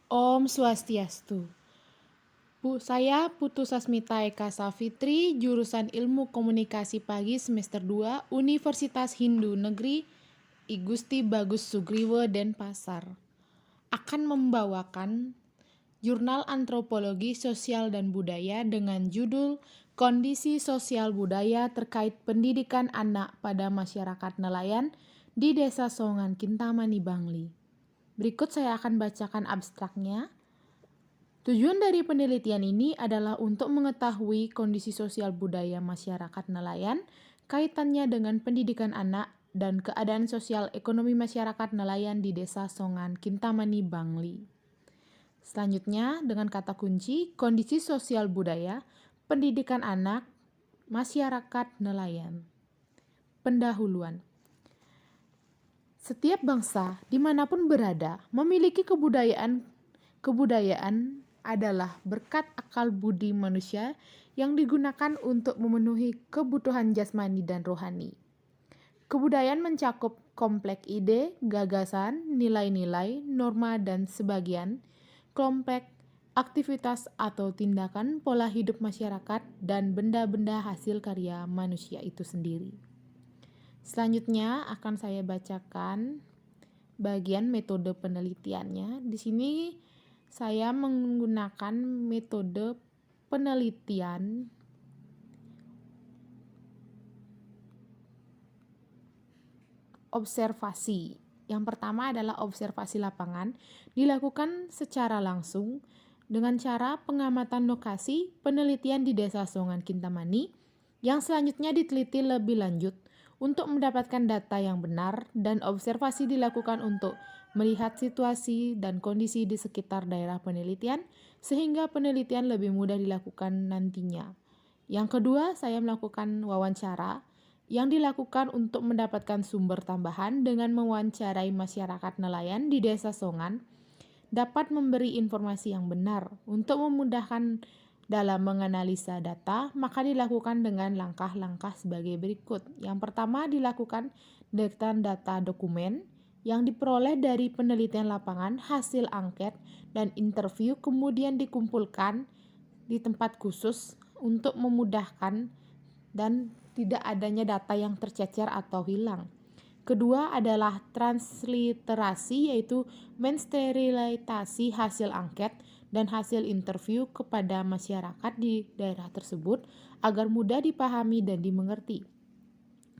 Om Swastiastu. Saya Putu Sasmita Eka Safitri, jurusan Ilmu Komunikasi Pagi semester 2, Universitas Hindu Negeri I Gusti Bagus Sugriwo Denpasar. Akan membawakan jurnal antropologi sosial dan budaya dengan judul Kondisi Sosial Budaya Terkait Pendidikan Anak pada Masyarakat Nelayan di Desa Songan Kintamani Bangli. Berikut saya akan bacakan abstraknya. Tujuan dari penelitian ini adalah untuk mengetahui kondisi sosial budaya masyarakat nelayan, kaitannya dengan pendidikan anak, dan keadaan sosial ekonomi masyarakat nelayan di Desa Songan Kintamani Bangli. Selanjutnya, dengan kata kunci, kondisi sosial budaya, pendidikan anak, masyarakat nelayan. Pendahuluan. Setiap bangsa, dimanapun berada, memiliki kebudayaan adalah berkat akal budi manusia yang digunakan untuk memenuhi kebutuhan jasmani dan rohani. Kebudayaan mencakup kompleks ide, gagasan, nilai-nilai, norma, dan sebagian kompleks aktivitas atau tindakan pola hidup masyarakat dan benda-benda hasil karya manusia itu sendiri. Selanjutnya akan saya bacakan bagian metode penelitiannya. Di sini saya menggunakan metode penelitian observasi. Yang pertama adalah observasi lapangan, dilakukan secara langsung dengan cara pengamatan lokasi penelitian di Desa Songan Kintamani, yang selanjutnya diteliti lebih lanjut untuk mendapatkan data yang benar, dan observasi dilakukan untuk melihat situasi dan kondisi di sekitar daerah penelitian sehingga penelitian lebih mudah dilakukan nantinya. Yang kedua, saya melakukan wawancara yang dilakukan untuk mendapatkan sumber tambahan dengan mewawancarai masyarakat nelayan di Desa Songan dapat memberi informasi yang benar. Untuk memudahkan dalam menganalisa data, maka dilakukan dengan langkah-langkah sebagai berikut. Yang pertama, dilakukan deteksi data dokumen yang diperoleh dari penelitian lapangan, hasil angket, dan interview, kemudian dikumpulkan di tempat khusus untuk memudahkan dan tidak adanya data yang tercecer atau hilang. Kedua adalah transliterasi, yaitu mensterilisasi hasil angket dan hasil interview kepada masyarakat di daerah tersebut agar mudah dipahami dan dimengerti.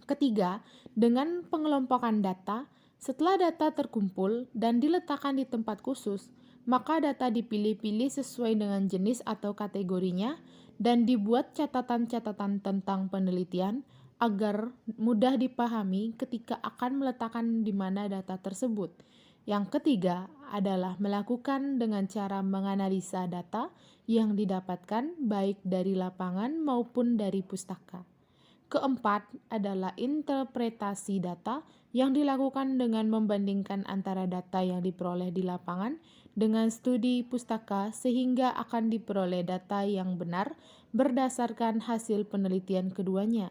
Ketiga, dengan pengelompokan data, setelah data terkumpul dan diletakkan di tempat khusus, maka data dipilih-pilih sesuai dengan jenis atau kategorinya dan dibuat catatan-catatan tentang penelitian agar mudah dipahami ketika akan meletakkan di mana data tersebut. Yang ketiga adalah melakukan dengan cara menganalisa data yang didapatkan baik dari lapangan maupun dari pustaka. Keempat adalah interpretasi data yang dilakukan dengan membandingkan antara data yang diperoleh di lapangan dengan studi pustaka sehingga akan diperoleh data yang benar berdasarkan hasil penelitian keduanya.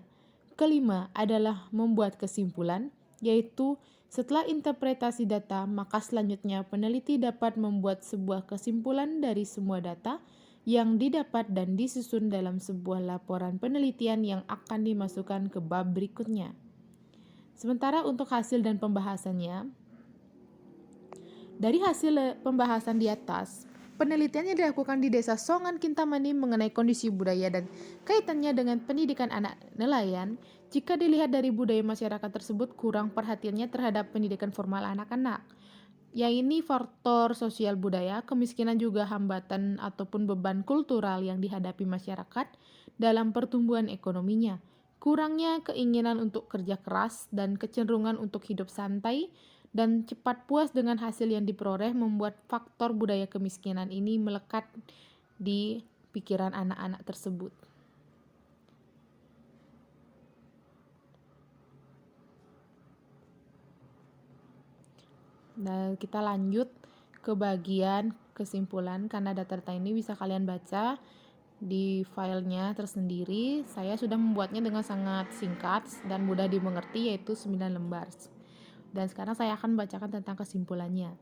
Kelima adalah membuat kesimpulan, yaitu setelah interpretasi data, maka selanjutnya peneliti dapat membuat sebuah kesimpulan dari semua data yang didapat dan disusun dalam sebuah laporan penelitian yang akan dimasukkan ke bab berikutnya. Sementara untuk hasil dan pembahasannya, dari hasil pembahasan di atas, penelitian yang dilakukan di Desa Songan Kintamani mengenai kondisi budaya dan kaitannya dengan pendidikan anak nelayan. Jika dilihat dari budaya masyarakat tersebut kurang perhatiannya terhadap pendidikan formal anak-anak. Yang ini faktor sosial budaya, kemiskinan juga hambatan ataupun beban kultural yang dihadapi masyarakat dalam pertumbuhan ekonominya. Kurangnya keinginan untuk kerja keras dan kecenderungan untuk hidup santai dan cepat puas dengan hasil yang diperoleh membuat faktor budaya kemiskinan ini melekat di pikiran anak-anak tersebut. Nah, kita lanjut ke bagian kesimpulan karena data-data ini bisa kalian baca di filenya tersendiri. Saya sudah membuatnya dengan sangat singkat dan mudah dimengerti, yaitu 9 lembar. Dan sekarang saya akan membacakan tentang kesimpulannya.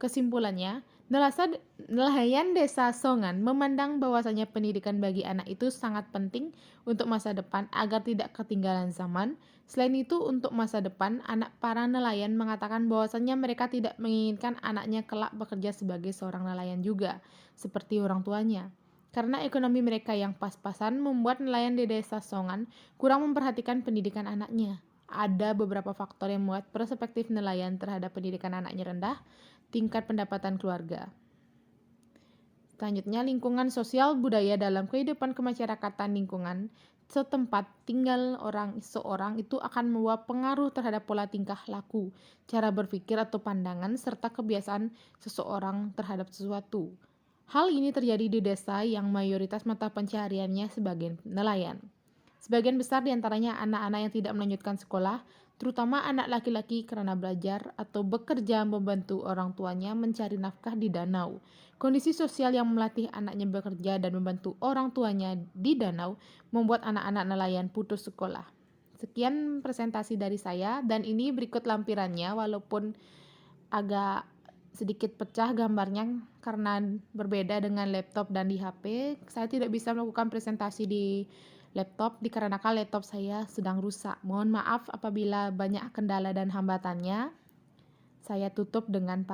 Kesimpulannya, Nelayan Desa Songan memandang bahwasanya pendidikan bagi anak itu sangat penting untuk masa depan agar tidak ketinggalan zaman. Selain itu, untuk masa depan, anak para nelayan mengatakan bahwasanya mereka tidak menginginkan anaknya kelak bekerja sebagai seorang nelayan juga, seperti orang tuanya. Karena ekonomi mereka yang pas-pasan membuat nelayan di Desa Songan kurang memperhatikan pendidikan anaknya. Ada beberapa faktor yang membuat perspektif nelayan terhadap pendidikan anaknya rendah. Tingkat pendapatan keluarga. Selanjutnya, lingkungan sosial budaya dalam kehidupan kemasyarakatan lingkungan setempat tinggal seorang itu akan membawa pengaruh terhadap pola tingkah laku, cara berpikir atau pandangan, serta kebiasaan seseorang terhadap sesuatu. Hal ini terjadi di desa yang mayoritas mata pencahariannya sebagai nelayan. Sebagian besar diantaranya anak-anak yang tidak melanjutkan sekolah, terutama anak laki-laki karena belajar atau bekerja membantu orang tuanya mencari nafkah di danau. Kondisi sosial yang melatih anaknya bekerja dan membantu orang tuanya di danau membuat anak-anak nelayan putus sekolah. Sekian presentasi dari saya dan ini berikut lampirannya walaupun agak sedikit pecah gambarnya karena berbeda dengan laptop dan di HP. Saya tidak bisa melakukan presentasi di laptop dikarenakan laptop saya sedang rusak. Mohon maaf apabila banyak kendala dan hambatannya. Saya tutup dengan